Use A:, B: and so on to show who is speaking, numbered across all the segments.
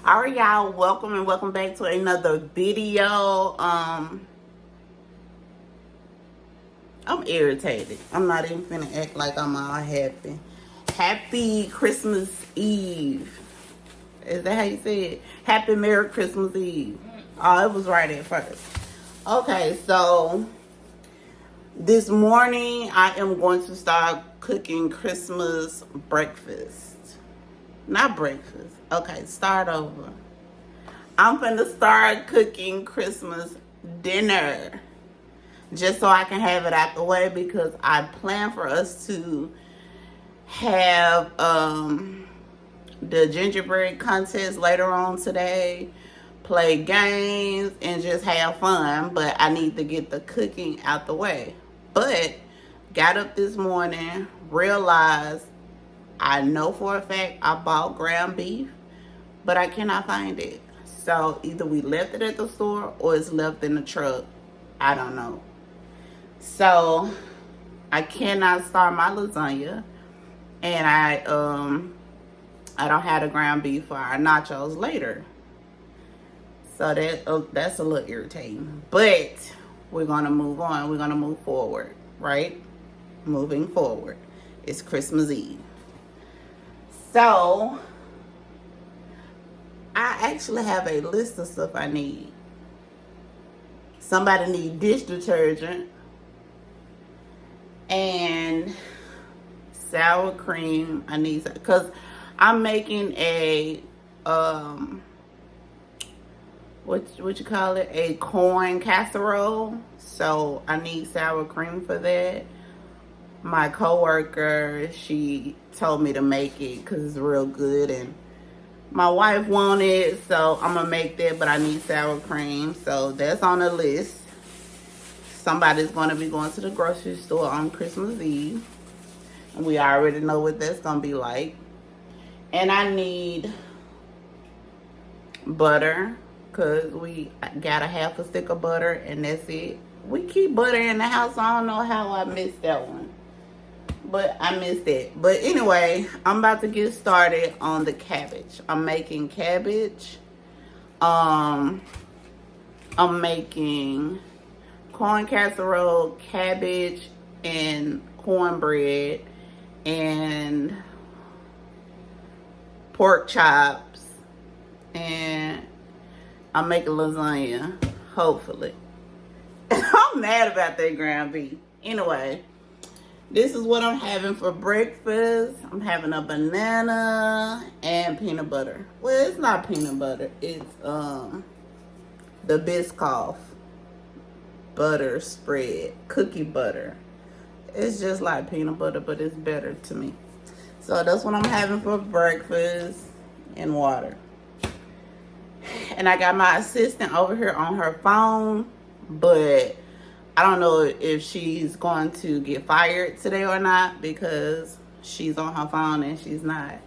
A: All right, y'all, welcome and welcome back to another video. I'm irritated. I'm not even finna act like I'm all happy. Happy Christmas Eve. Is that how you say it? Happy Merry Christmas Eve. Oh, it was right at first. Okay, so this morning I am going to start cooking Christmas breakfast. Not breakfast. Okay, start over. I'm gonna start cooking Christmas dinner just so I can have it out the way, because I plan for us to have the gingerbread contest later on today, play games and just have fun, but I need to get the cooking out the way. But got up this morning, realized I know for a fact I bought ground beef, but I cannot find it. So either we left it at the store or it's left in the truck. I don't know. So I cannot start my lasagna, and I don't have the ground beef for our nachos later. So that's a little irritating. But we're gonna move on. We're gonna move forward, right? Moving forward. It's Christmas Eve. So I actually have a list of stuff I need. Somebody need dish detergent and sour cream. I need, because I'm making a what you call it, a corn casserole. So I need sour cream for that. My coworker, she told me to make it because it's real good, and my wife wanted it, so I'm gonna make that, but I need sour cream. So that's on the list. Somebody's gonna be going to the grocery store on Christmas Eve, and we already know what that's gonna be like. And I need butter, because we got a half a stick of butter, and that's it. We keep butter in the house. I don't know how I missed that one, but I missed it. But anyway, I'm about to get started on the cabbage. I'm making cabbage. I'm making corn casserole, cabbage, and cornbread, and pork chops, and I'm making lasagna, hopefully. I'm mad about that ground beef. Anyway, this is what I'm having for breakfast. I'm having a banana and peanut butter. Well, it's not peanut butter. It's the Biscoff butter spread, cookie butter. It's just like peanut butter, but it's better to me. So that's what I'm having for breakfast, and water. And I got my assistant over here on her phone, but I don't know if she's going to get fired today or not, because she's on her phone and she's not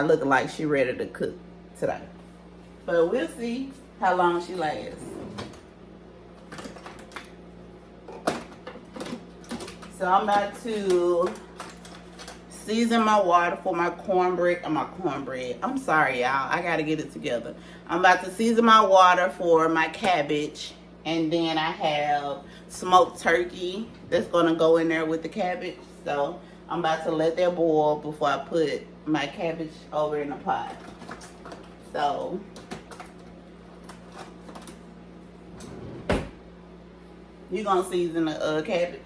A: looking like she's ready to cook today. But we'll see how long she lasts. So I'm about to season my water for my cornbread. I'm sorry, y'all. I gotta get it together. I'm about to season my water for my cabbage. And then I have smoked turkey that's gonna go in there with the cabbage. So I'm about to let that boil before I put my cabbage over in the pot. So you're gonna season the cabbage.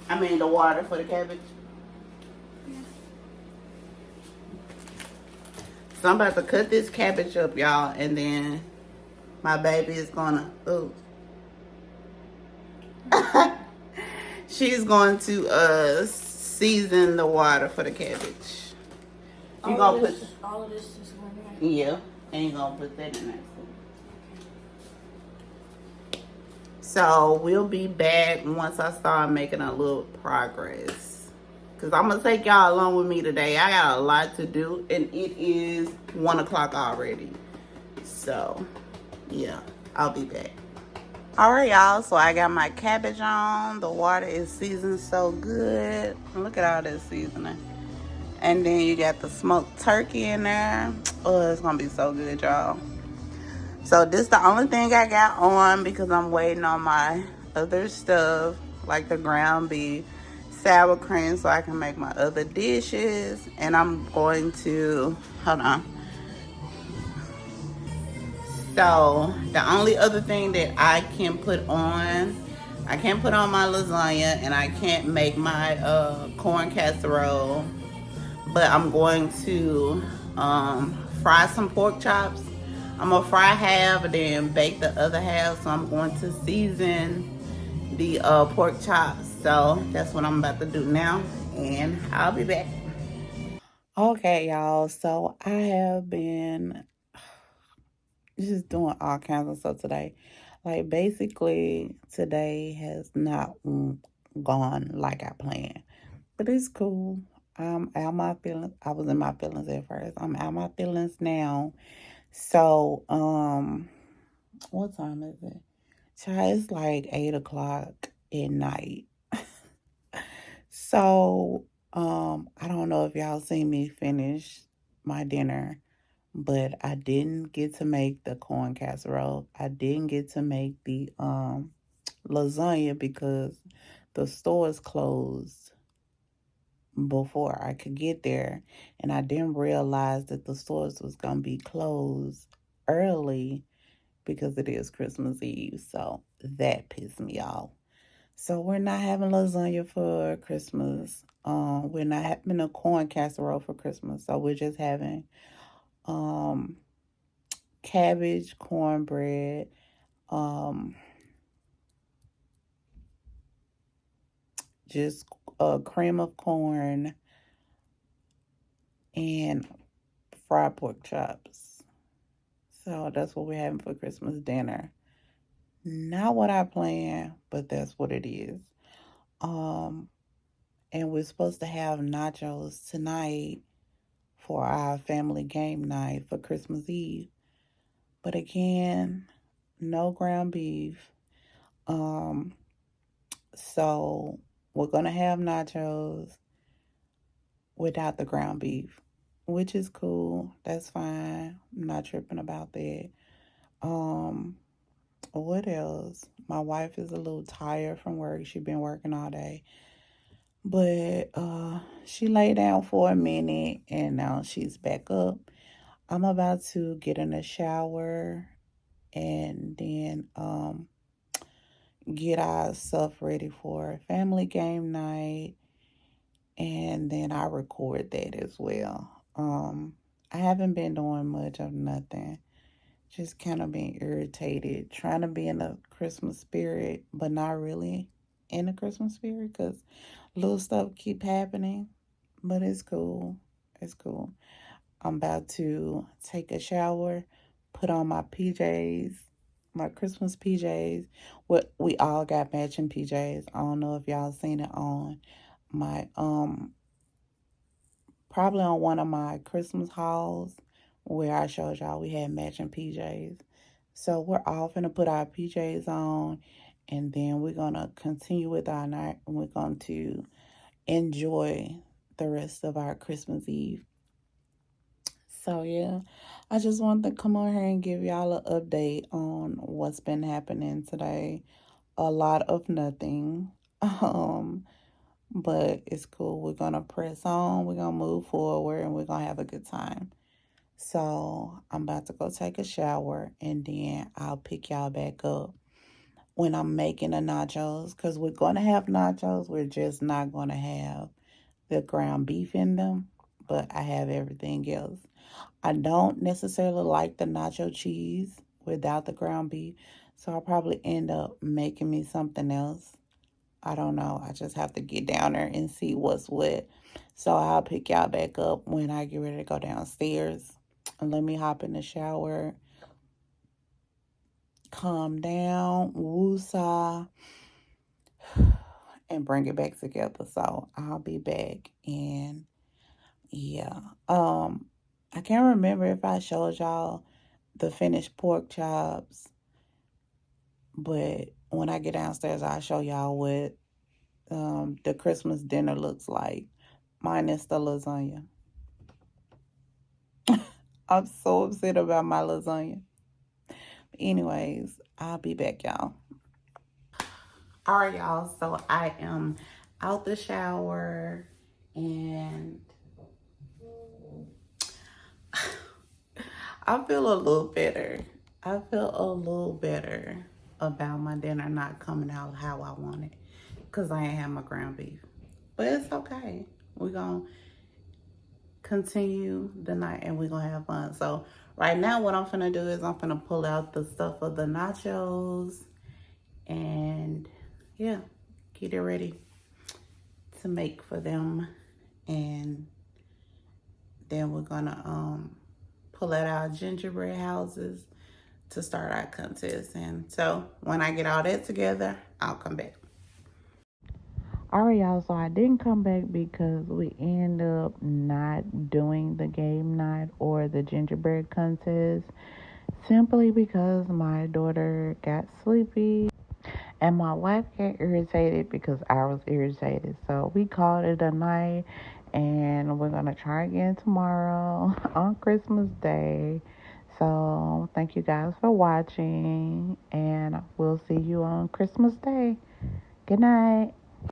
A: I mean the water for the cabbage. So I'm about to cut this cabbage up, y'all, and then my baby is gonna, she's going to season the water for the cabbage. You gonna put
B: all of this is going in?
A: Yeah, and you're gonna put that in there. So we'll be back once I start making a little progress, because I'm gonna take y'all along with me today. I got a lot to do, and it is 1 o'clock already. So yeah, I'll be back. All right, y'all, so I got my cabbage on. The water is seasoned so good. Look at all that seasoning. And then you got the smoked turkey in there. Oh, it's gonna be so good, y'all. So this the only thing I got on because I'm waiting on my other stuff, like the ground beef, sour cream, so I can make my other dishes. And I'm going to, hold on. So the only other thing that I can put on, I can't put on my lasagna and I can't make my corn casserole, but I'm going to fry some pork chops. I'm gonna fry half and then bake the other half. So I'm going to season the pork chops. So that's what I'm about to do now, and I'll be back. Okay, y'all. So I have been just doing all kinds of stuff today. Like basically, today has not gone like I planned, but it's cool. I'm out my feelings. I was in my feelings at first. I'm out my feelings now. So, what time is it? Child, it's like 8 o'clock at night. So, I don't know if y'all seen me finish my dinner, but I didn't get to make the corn casserole. I didn't get to make the lasagna because the stores closed before I could get there, and I didn't realize that the stores was gonna be closed early because it is Christmas Eve. So that pissed me off. So we're not having lasagna for Christmas. We're not having a corn casserole for Christmas. So we're just having um cabbage, cornbread, um just a cream of corn and fried pork chops. So that's what we're having for Christmas dinner. Not what I planned, but that's what it is. Um, and we're supposed to have nachos tonight for our family game night for Christmas Eve. But again, no ground beef. Um, so we're gonna have nachos without the ground beef, which is cool. That's fine. I'm not tripping about that. Um, what else? My wife is a little tired from work. She's been working all day. But she lay down for a minute and now she's back up. I'm about to get in the shower and then get our stuff ready for family game night, and then I record that as well. I haven't been doing much of nothing. Just kind of being irritated, trying to be in the Christmas spirit, but not really in the Christmas spirit because little stuff keep happening. But it's cool. It's cool. I'm about to take a shower, put on my PJs, my Christmas PJs. What we all got matching PJs. I don't know if y'all seen it on my probably on one of my Christmas hauls where I showed y'all we had matching PJs. So we're all gonna put our PJs on, and then we're gonna continue with our night, and we're going to enjoy the rest of our Christmas Eve. So yeah, I just wanted to come on here and give y'all an update on what's been happening today. A lot of nothing. Um, but it's cool. We're gonna press on, we're gonna move forward, and we're gonna have a good time. So I'm about to go take a shower and then I'll pick y'all back up when I'm making the nachos, because we're gonna have nachos. We're just not gonna have the ground beef in them, but I have everything else. I don't necessarily like the nacho cheese without the ground beef, so I'll probably end up making me something else. I don't know. I just have to get down there and see what's what. So I'll pick y'all back up when I get ready to go downstairs. And let me hop in the shower, calm down, woosah, and bring it back together. So I'll be back, and yeah. I can't remember if I showed y'all the finished pork chops, but when I get downstairs, I'll show y'all what the Christmas dinner looks like, minus the lasagna. I'm so upset about my lasagna. Anyways, I'll be back, y'all. All right, y'all. So I am out the shower and I feel a little better. I feel a little better about my dinner not coming out how I want it because I ain't have my ground beef. But it's okay. We're going to continue the night and we're going to have fun. So right now what I'm finna do is I'm finna pull out the stuff of the nachos and yeah, get it ready to make for them. And then we're gonna pull out our gingerbread houses to start our contest. And so when I get all that together, I'll come back. All right, y'all. So I didn't come back because we end up not doing the game night or the gingerbread contest simply because my daughter got sleepy and my wife got irritated because I was irritated. So we called it a night and we're going to try again tomorrow on Christmas Day. So thank you guys for watching and we'll see you on Christmas Day. Good night.